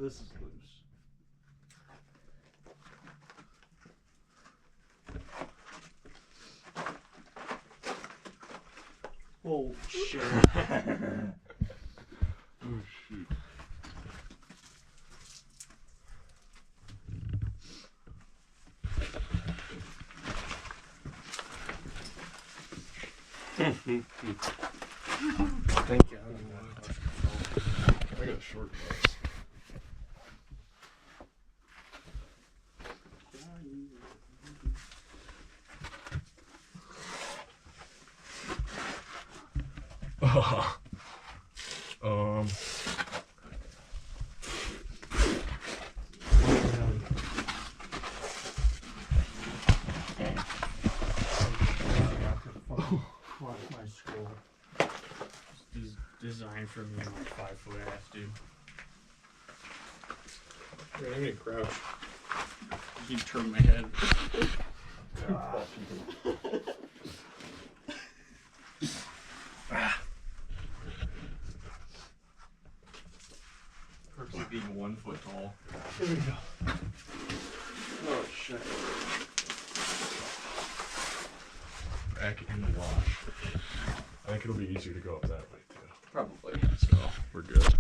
This is loose. Oh shit. Oh shoot. Thank you. I got a short bus. Um. Watch my school. It's designed for me and my 5-foot ass, dude. You're gonna crouch. You turn my head. Perks of being 1 foot tall. Here we go. Oh shit. Back in the wash. I think it'll be easier to go up that way too. Probably. So we're good.